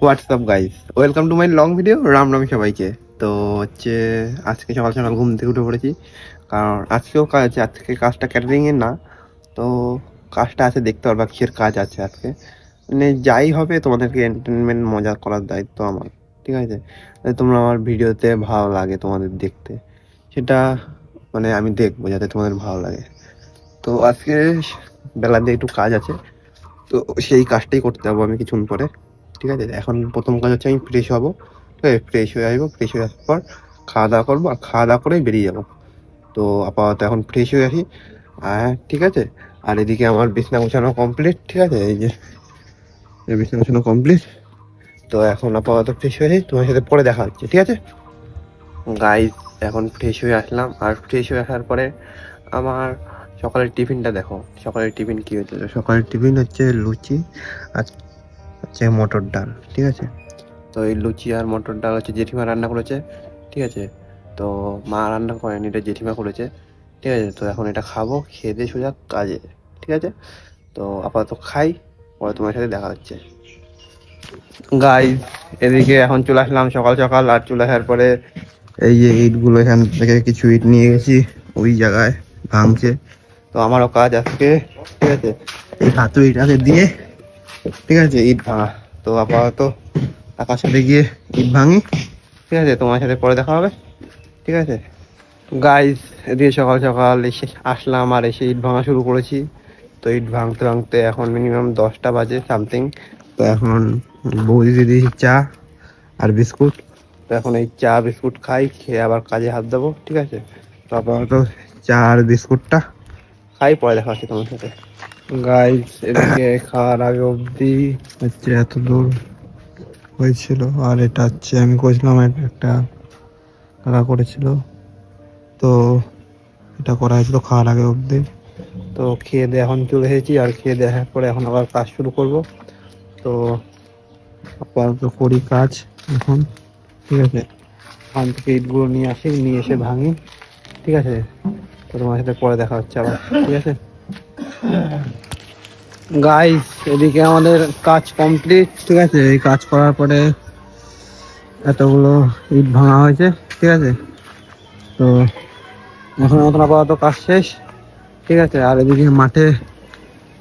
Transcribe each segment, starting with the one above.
WhatsApp guys, welcome to my long video. Ram Ram সবাইকে। তো হচ্ছে আজকে সকাল সকাল ঘুম থেকে উঠে পড়েছি, কারণ আজকেও কাজ আছে। আজকে কাজটা ক্যাটারিংয়ের না, তো কাজটা আছে, দেখতে পারবা কিসের কাজ আছে আজকে। মানে যাই হবে, তোমাদেরকে এন্টারটেনমেন্ট মজা করার দায়িত্ব আমার, ঠিক আছে? যাতে তোমরা আমার ভিডিওতে ভালো লাগে তোমাদের দেখতে, সেটা মানে আমি দেখবো যাতে তোমাদের ভালো লাগে। তো আজকে বেলা দিয়ে একটু কাজ আছে, তো সেই কাজটাই করতে যাবো আমি কিছুক্ষণ পরে, ঠিক আছে? এখন প্রথম কাজ হচ্ছে আমি ফ্রেশ হবো, ঠিক আছে? ফ্রেশ হয়ে আসবো, ফ্রেশ হয়ে আসার পর খাওয়া দাওয়া করবো, আর খাওয়া দাওয়া করেই বেরিয়ে যাবো। তো আপাতত এখন ফ্রেশ হয়ে আসি, ঠিক আছে? আর এদিকে আমার বিছনা গোছানো কমপ্লিট, ঠিক আছে? এই যে বিছনা গোছানো কমপ্লিট। তো এখন আপাতত ফ্রেশ হয়ে আসি, তোমার সাথে পরে দেখা হচ্ছে, ঠিক আছে গাইজ? এখন ফ্রেশ হয়ে আসলাম, আর ফ্রেশ হয়ে আসার পরে আমার সকালের টিফিনটা দেখো। সকালের টিফিন কি হচ্ছে? সকালের টিফিন হচ্ছে লুচি আর হচ্ছে মটর ডাল, ঠিক আছে? তো এই লুচি আর মটর ডাল হচ্ছে জেঠিমা রান্না করেছে, ঠিক আছে? তো মা রান্না করেনি, এটা জেঠিমা করেছে, ঠিক আছে? তো এখন এটা খাবো, খেয়ে দিয়ে সোজা কাজে, ঠিক আছে? তো আপাতত খাই, পরে তোমার সাথে দেখা হচ্ছে গাইজ। এদিকে এখন চলে আসলাম সকাল সকাল, আর চলে আসার পরে এই যে ইটগুলো, এখান থেকে কিছু ইট নিয়ে গেছি, ওই জায়গায় ভাঙছে। তো আমারও কাজ আজকে, ঠিক আছে? এই হাতু ইটাকে দিয়ে, ঠিক আছে, ইট ভাঙা। তো আপাতত টাকার সাথে গিয়ে ইট ভাঙি, ঠিক আছে? তোমার সাথে পরে দেখা হবে, ঠিক আছে গাইজ? এদিকে সকাল সকাল এসে আসলাম, আর এসে ইট ভাঙা শুরু করেছি। তো ইট ভাঙতে ভাঙতে এখন মিনিমাম 10টা বাজে সামথিং। তো এখন বৌদি দিয়ে দিয়েছি চা আর বিস্কুট। তো এখন এই চা বিস্কুট খাই, খেয়ে আবার কাজে হাত দেবো, ঠিক আছে? তো আপাতত চা আর বিস্কুটটা খাই, পরে দেখা হচ্ছে তোমার সাথে গাইজ। এদিকে খাওয়ার আগে অবধি হচ্ছে এত দূর হয়েছিল, আর এটা হচ্ছে আমি করেছিলাম, একটা কাকা করেছিল। তো এটা করা হয়েছিল খাওয়ার আগে অবধি। তো খেয়ে দিয়ে এখন চলে এসেছি, আর খেয়ে দেওয়ার পরে এখন আবার কাজ শুরু করব। তো আপাতত করি কাজ এখন, ঠিক আছে? ওখান থেকে ইটগুলো নিয়ে আসি, নিয়ে এসে ভাঙি, ঠিক আছে? তো তোমার সাথে পরে দেখা হচ্ছে আবার, ঠিক আছে গাইস? এদিকে আমাদের কাজ কমপ্লিট, ঠিক আছে? এই কাজ করার পরে এতগুলো ইট ভাঙা হয়েছে, ঠিক আছে? তো এখন মতন আপাতত কাজ শেষ, ঠিক আছে? আর এদিকে মাঠে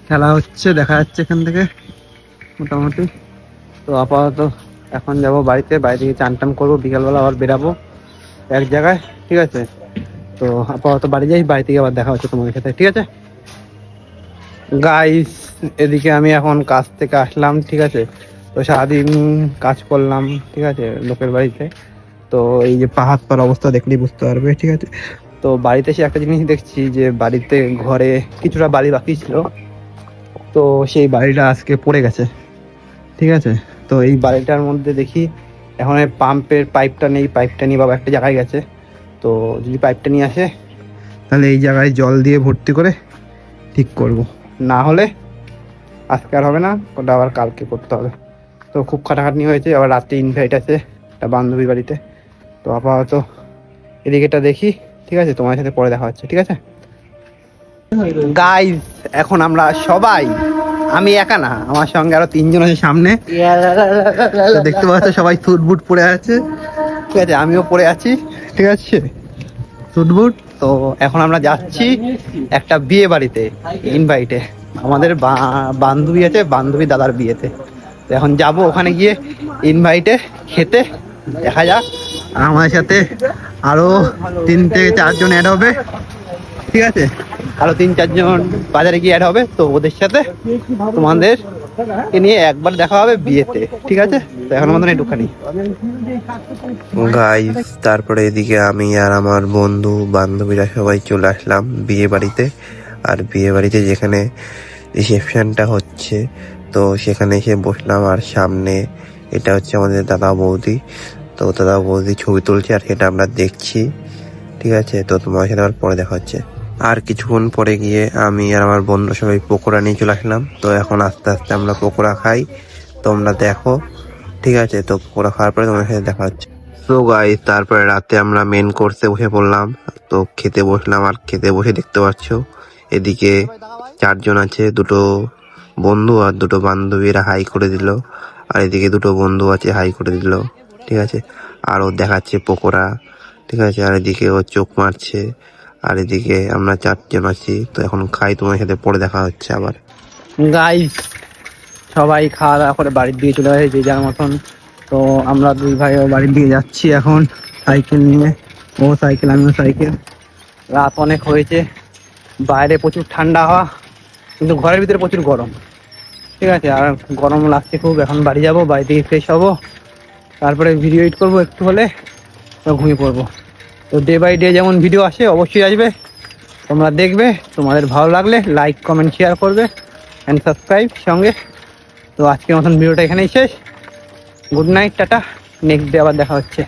খেলা হচ্ছে, দেখা যাচ্ছে এখান থেকে মোটামুটি। তো আপাতত এখন যাব বাড়িতে, বাড়ি থেকে চান টান করবো, বিকালবেলা আবার বেরাবো এক জায়গায়, ঠিক আছে? তো আপাতত বাড়ি যাই, বাড়ি থেকে আবার দেখা হচ্ছে তোমাদের সাথে, ঠিক আছে গাইস? এদিকে আমি এখন কাজ থেকে আসলাম, ঠিক আছে? তো সারাদিন কাজ করলাম, ঠিক আছে, লোকের বাড়িতে। তো এই যে হাত পার অবস্থা দেখলেই বুঝতে পারবে, ঠিক আছে? তো বাড়িতে এসে একটা জিনিস দেখছি, যে বাড়িতে ঘরে কিছুটা বাড়ি বাকি ছিল, তো সেই বাড়িটা আজকে পড়ে গেছে, ঠিক আছে? তো এই বাড়িটার মধ্যে দেখি এখন পাম্পের পাইপটা নেই, পাইপটা নিয়ে বাবা একটা জায়গায় গেছে। তো যদি পাইপটা নিয়ে আসে, তাহলে এই জায়গায় জল দিয়ে ভর্তি করে ঠিক করব, না হলে আজকে আর হবে না, ওটা আবার কালকে করতে হবে। তো খুব খাটাখাটনি হয়েছে, আবার রাতে ইনভাইট আছে একটা বান্ধবীর বাড়িতে। তো আপাতত এদিকেটা দেখি, ঠিক আছে? তোমার সাথে পরে দেখা হচ্ছে, ঠিক আছে গাইজ? এখন আমরা সবাই, আমি একা না, আমার সঙ্গে আরো 3জন আছে সামনে, তো দেখতে পাচ্ছ সবাই স্যুট বুট পরে আছে, ঠিক আছে? আমিও পরে আছি, ঠিক আছে, স্যুট বুট। তো এখন আমরা যাচ্ছি একটা বিয়ে বাড়িতে, ইনভাইটে। আমাদের বান্ধবী আছে, বান্ধবী দাদার বিয়েতে। তো এখন যাব ওখানে গিয়ে ইনভাইটে খেতে, দেখা যাক। আর আমাদের সাথে আরো 3 থেকে 4 জন অ্যাড হবে, ঠিক আছে? আরো 3-4 জন বাজারে গিয়ে অ্যাড হবে, তো ওদের সাথে তোমাদের নিয়ে একবার দেখা হবে বিয়েতে, ঠিক আছে? তো এখন আমাদের একটুখানি গাইস, তারপরে এদিকে আমি আর আমার বন্ধু বান্ধবীরা সবাই চলে আসলাম বিয়ে বাড়িতে। আর বিয়ে বাড়িতে যেখানে রিসেপশনটা হচ্ছে, তো সেখানে এসে বসলাম। আর সামনে এটা হচ্ছে আমাদের দাদা বৌদি, তো দাদা বৌদি ছবি তুলছে, আর সেটা আমরা দেখছি, ঠিক আছে? তো তোমার সাথে আবার পরে দেখা হচ্ছে। আর কিছুক্ষণ পরে গিয়ে আমি আর আমার বন্ধু সবাই পকোড়া নিয়ে চলে আসলাম। তো এখন আস্তে আস্তে আমরা পকোড়া খাই, তোমরা দেখো, ঠিক আছে? তো পকোড়া খাওয়ার পরে তোমার সাথে দেখা হচ্ছে। তো গাইস, তারপরে রাতে আমরা মেন কোর্সে বসে পড়লাম। তো খেতে বসলাম, আর খেতে বসে দেখতে পাচ্ছ এদিকে 4 জন আছে, 2 বন্ধু আর 2 বান্ধবীরা হাই করে দিল। আর এদিকে দুটো বন্ধু আছে, হাই করে দিল, ঠিক আছে। আর ও দেখাচ্ছে পকোড়া, ঠিক আছে। আর এদিকে ও চোখ মারছে। আর এদিকে আমরা 4জন আছি। তো এখন খাই, তোমার সাথে পরে দেখা হচ্ছে আবার। গাইস সবাই খাওয়া দাওয়া করে বাড়ির দিকে চলে গেছে যে যার মতন। তো আমরা দুই ভাইও বাড়ির দিকে যাচ্ছি এখন সাইকেল নিয়ে। ও সাইকেল, আমিও সাইকেল। রাত অনেক হয়েছে, বাইরে প্রচুর ঠান্ডা হাওয়া, কিন্তু ঘরের ভিতরে প্রচুর গরম, ঠিক আছে। আর গরম লাগছে খুব। এখন বাড়ি যাব, বাড়ি থেকে ফ্রেশ হবো, তারপরে ভিডিও এডিট করবো একটু হলে, তো ঘুমিয়ে পড়বো। তো ডে বাই ডে যেমন ভিডিও আসে অবশ্যই আসবে, তোমরা দেখবে। তোমাদের ভালো লাগলে লাইক কমেন্ট শেয়ার করবে অ্যান্ড সাবস্ক্রাইব সঙ্গে। তো আজকের মতন ভিডিওটা এখানেই শেষ। Good night, tata. Next day আবার দেখা হচ্ছে।